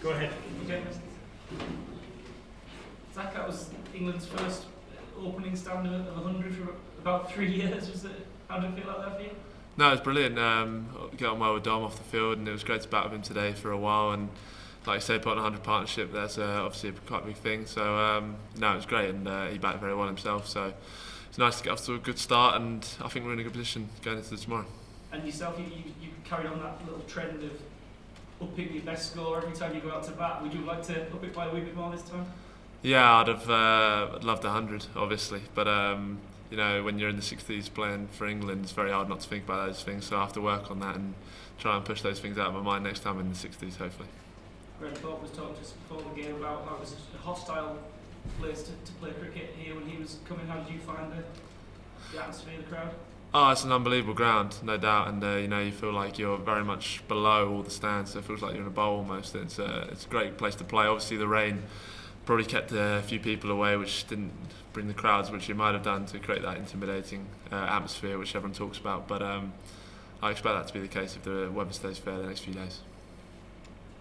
Go ahead. Okay. Zak, that was England's first opening stand of 100 for about 3 years. Was it? How did it feel like that for you? No, it was brilliant. Got on well with Dom off the field, and it was great to bat with him today for a while. And like I say, putting a 100 partnership, that's obviously quite a big thing. So no, it was great, and he batted very well himself. So it's nice to get off to a good start, and I think we're in a good position going into tomorrow. And yourself, you carried on that little trend of upping your best score every time you go out to bat. Would you like to up it by a wee bit more this time? Yeah, I'd have loved 100, obviously, but you know, when you're in the 60s playing for England, it's very hard not to think about those things. So I have to work on that and try and push those things out of my mind next time in the 60s, hopefully. Greg Thorpe was talking just before the game about how it was a hostile place to play cricket here when he was coming. How did you find the atmosphere, the crowd? Oh, it's an unbelievable ground, no doubt, and you know, you feel like you're very much below all the stands, so it feels like you're in a bowl almost. It's a great place to play. Obviously, the rain probably kept a few people away, which didn't bring the crowds, which it might have done to create that intimidating atmosphere, which everyone talks about. But I expect that to be the case if the weather stays fair the next few days.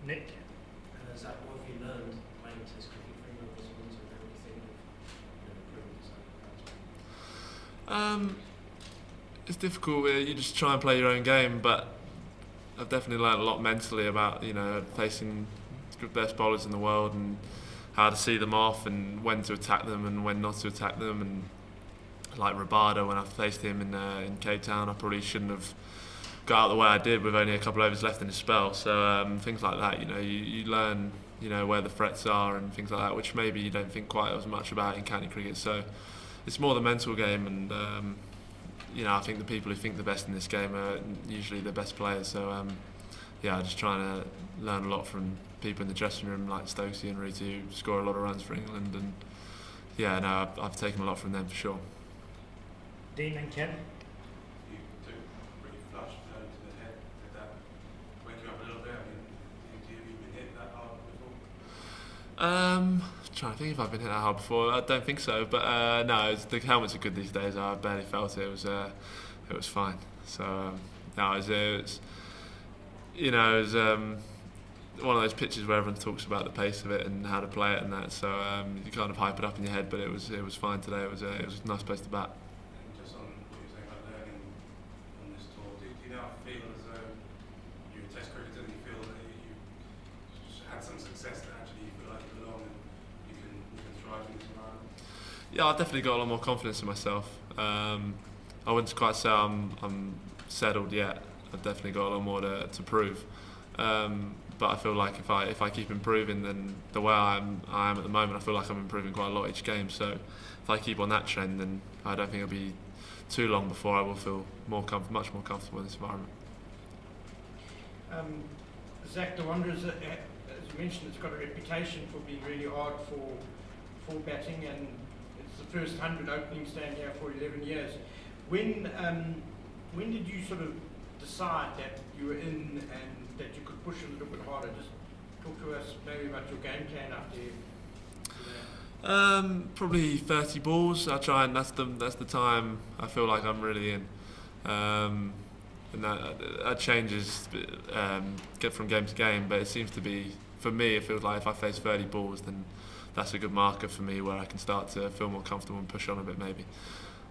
Nick. Zak, what have you learned playing Test cricket for England this winter, and how do you think of improving yourself? It's difficult. You just try and play your own game, but I've definitely learned a lot mentally about, you know, facing the best bowlers in the world and how to see them off and when to attack them and when not to attack them. And like Rabada, when I faced him in Cape Town, I probably shouldn't have got out the way I did with only a couple of overs left in his spell. So things like that, you know, you learn, you know, where the threats are and things like that, which maybe you don't think quite as much about in county cricket. So it's more the mental game, and you know, I think the people who think the best in this game are usually the best players. So yeah, just trying to learn a lot from people in the dressing room like Stokesy and Ruti, who score a lot of runs for England, and yeah, no, I've taken a lot from them for sure. Dean and Ken. You took pretty flush to the head. Did that wake you up a little bit? I mean, have you been hit that hard before? Trying to think if I've been hit that hard before. I don't think so, but no, the helmets are good these days. I barely felt it. It was fine. So no, it was you know, it was one of those pitches where everyone talks about the pace of it and how to play it and that. So you kind of hype it up in your head, but it was fine today. It was a nice place to bat. And just on what you were saying about learning on this tour, do you now feel as though you're a Test cricketer and you feel that you had some success that actually you feel like you belong and you can thrive in this environment? Yeah, I've definitely got a lot more confidence in myself. I wouldn't quite say I'm settled yet. I've definitely got a lot more to prove. But I feel like if I keep improving, then the way I am at the moment, I feel like I'm improving quite a lot each game. So if I keep on that trend, then I don't think it'll be too long before I will feel much more comfortable in this environment. Zak, the Wanderers, as you mentioned, it's got a reputation for being really hard for batting, and it's the first 100 opening stand here for 11 years. When did you sort of decide that you were in and that you could push a little bit harder? Just talk to us maybe about your game plan out there. Probably 30 balls. I try, and that's the time I feel like I'm really in. And that changes get from game to game, but it seems to be, for me, it feels like if I face 30 balls, then that's a good marker for me where I can start to feel more comfortable and push on a bit maybe.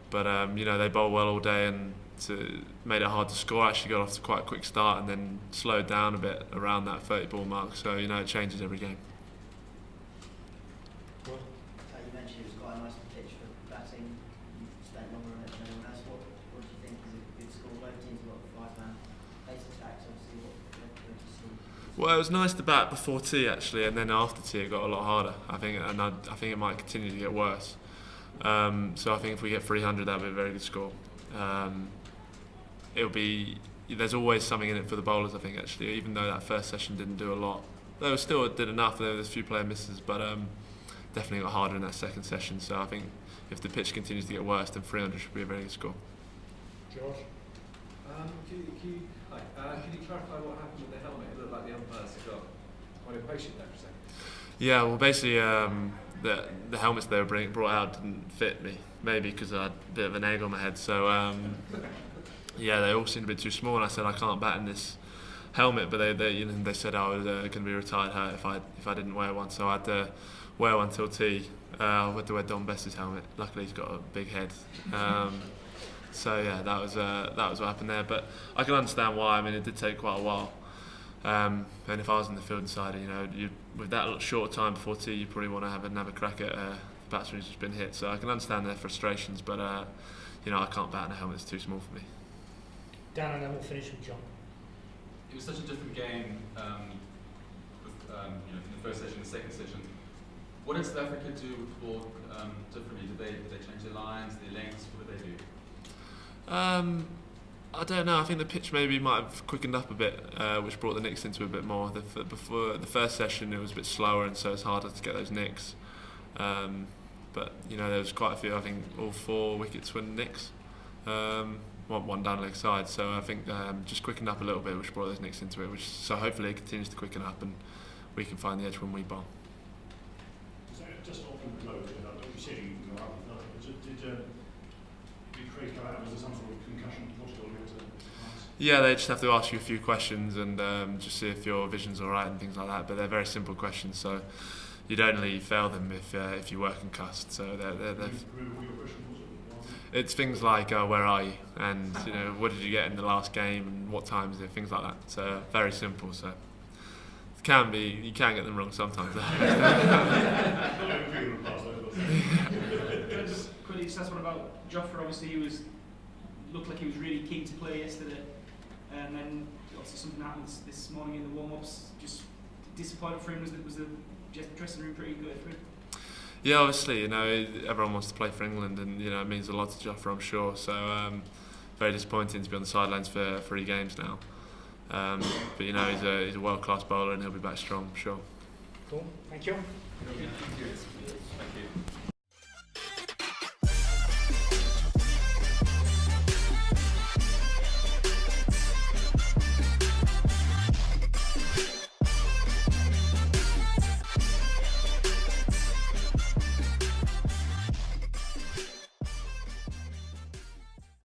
But you know, they bowl well all day and made it hard to score. I actually got off to quite a quick start and then slowed down a bit around that 30 ball mark. So you know, it changes every game. What? You mentioned it was quite a nice pitch for batting. You spent longer on it than anyone else. What do you think is a good score? Both teams have got 5-man pace attacks. Obviously, what do you see? Well, it was nice to bat before tea actually, and then after tea it got a lot harder. I think it might continue to get worse. So I think if we get 300, that'll be a very good score. There's always something in it for the bowlers, I think, actually, even though that first session didn't do a lot. They still did enough, there was a few player misses, but definitely got harder in that second session. So I think if the pitch continues to get worse, then 300 should be a very good score. Josh? Can you clarify what happened with the helmet? It looked like the umpires got quite impatient there for a second. Yeah, well, basically, the helmets they were brought out didn't fit me. Maybe because I had a bit of an egg on my head. So yeah, they all seemed a bit too small, and I said I can't bat in this. helmet, but they said I was going to be retired hurt if I didn't wear one, so I had to wear one till tea. I had to wear Don Best's helmet. Luckily, he's got a big head. So yeah, that was what happened there. But I can understand why. I mean, it did take quite a while. And if I was in the field side, with that short time before tea, you probably want to have another crack at the batsman who's just been hit. So I can understand their frustrations, but I can't bat in a helmet; it's too small for me. Dan, and then we'll finish with John. It was such a different game from the first session and the second session. What did South Africa do with the ball differently? Did they change their lines, their lengths? What did they do? I don't know. I think the pitch maybe might have quickened up a bit, which brought the nicks into a bit more. Before the first session, it was a bit slower, and so it's harder to get those nicks. But there was quite a few. I think all 4 wickets were nicks. One down leg side. So I think just quickened up a little bit, which brought those nicks into it. So hopefully it continues to quicken up, and we can find the edge when we bowl. So just off the road, you said you can go out with nothing. Did Craig go out? Was there some sort of concussion protocol you had to pass? Yeah, they just have to ask you a few questions and just see if your vision's all right and things like that. But they're very simple questions, so you'd only fail them if you were concussed. So they're Remember what your question was? it's things like where are you, and what did you get in the last game, and what time is it, things like that. So very simple. So you can get them wrong sometimes. Quickly, just ask one about Jofra. Obviously, looked like he was really keen to play yesterday, and then obviously something happened this morning in the warm-ups. Just disappointed for him. Was the dressing room pretty good for him? Yeah, obviously, everyone wants to play for England, and it means a lot to Jofra, I'm sure. So very disappointing to be on the sidelines for 3 games now. But he's a world-class bowler, and he'll be back strong, I'm sure. Cool. Thank you. Thank you.